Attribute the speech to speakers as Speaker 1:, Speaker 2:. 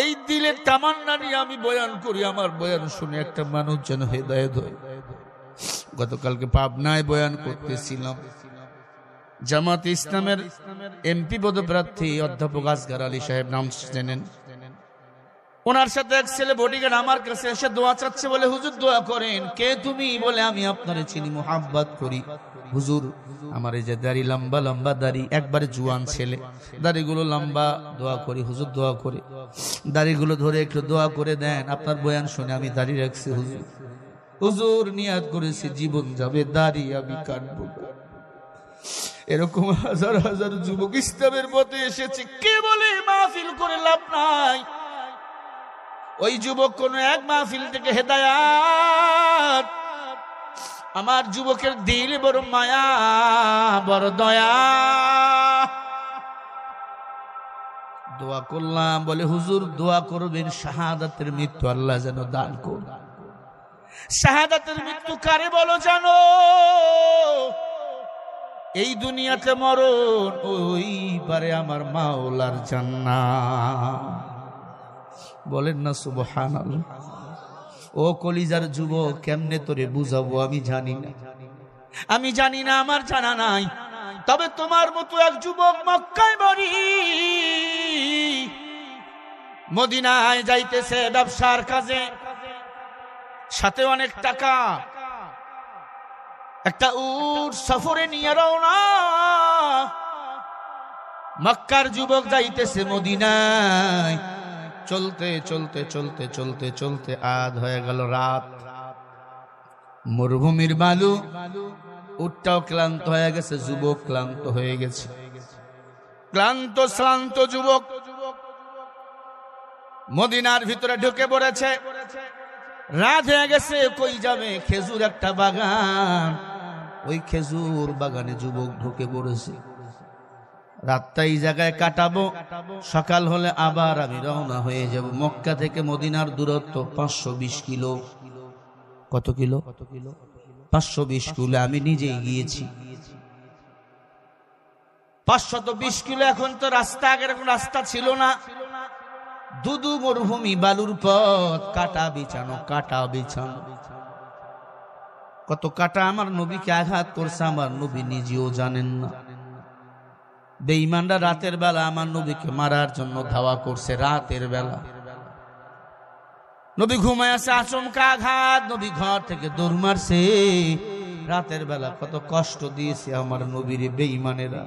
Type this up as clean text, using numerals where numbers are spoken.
Speaker 1: এই দিলের তামান্না নিয়ে আমি বয়ান করি, আমার বয়ান শুনে একটা মানুষ যেন হেদায়েত হয়। গতকালকে পাবনায় বয়ান করতেছিলাম, জামাত ইসলামের এমপি পদপ্রার্থী অধ্যাপক আসগার আলী সাহেব, নাম জানেন, ওনার সাথে এক ছেলে বডিগার্ড আমার কাছে এসে দোয়া চাচ্ছে, বলে হুজুর দোয়া করেন। কে তুমি? বলে আমি আপনারে চিনি, মোহাব্বত করি হুজুর। আমার এই যে দাড়ি, লম্বা লম্বা দাড়ি, একবারে জুয়ান ছেলে, দাড়িগুলো লম্বা, দোয়া করি হুজুর, দোয়া করে দাড়িগুলো ধরে একটু দোয়া করে দেন। আপনার বয়ান শুনে আমি দাড়ি রাখছি হুজুর, হুজুর নিয়াত করেছি জীবন যাবে দাড়ি আমি কাটবো। এরকম হাজার হাজার যুবক ইসলামের পথে এসেছে, কে বলে মাহফিল করে লাভ নাই। ওই যুবক কোন এক মাহফিল থেকে হেদায়াত। আমার যুবকের দিল বড় মায়া, বড় দয়া। দোয়া করলাম, বলে হুজুর দোয়া করবেন শাহাদাতের মৃত্যু আল্লাহ যেন দান করুন। শাহাদাতের মৃত্যু কারে বলো জানো? এই দুনিয়াতে মরণ, ওই পারে আমার মাওলার জান্নাত। বলেন না সুবহানাল্লাহ। ও কলিজার যুবক, কেমনে তোরে বুঝাবো আমি জানি না, আমি জানি না, আমার জানা নাই। তবে তোমার মতো এক যুবক মক্কায় বাড়ি, মদিনায় যাইতেছে ব্যবসার কাজে, সাথে অনেক টাকা, একটা উট সফরে নিয়ে রওনা। মক্কার যুবক যাইতেছে মদিনায়, চলতে চলতে চলতে চলতে চলতে আধ হয়ে গেল রাত। মরুভূমির বালু, উটটাও ক্লান্ত হয়ে গেছে, যুবক ক্লান্ত হয়ে গেছে। ক্লান্ত শ্রান্ত যুবক মদিনার ভিতরে ঢুকে পড়েছে। রাত হয়ে গেছে, কই যাবে? খেজুর একটা বাগান, ওই খেজুর বাগানে যুবক ঢুকে পড়েছে। রাতটা এই জায়গায় কাটাবো, সকাল হলে আবার আমি রওনা হয়ে যাব। মক্কা থেকে মদিনার দূরত্ব 520 কিলো। কত কিলো? 520 কিলো। আমি নিজেই গিয়েছি। 520 কিলো। এখন তো রাস্তা, আগের এখন রাস্তা ছিল না, দুদু মরুভূমি, বালুর পথ, কাটা বিছানো, কাটা বিছানো। কত কাটা আমার নবীকে আঘাত করছে, আমার নবী নিজেও জানেন না। বেঈমানরা রাতের বেলা আমার নবীকে মারার জন্য ধাওয়া করছে। রাতের বেলা নবী ঘুমায় আছে, আচমকা আঘাত, নবী ঘর থেকে দৌড় মারছে। রাতের বেলা কত কষ্ট দিয়েছে আমার নবীর বেঈমানেরা।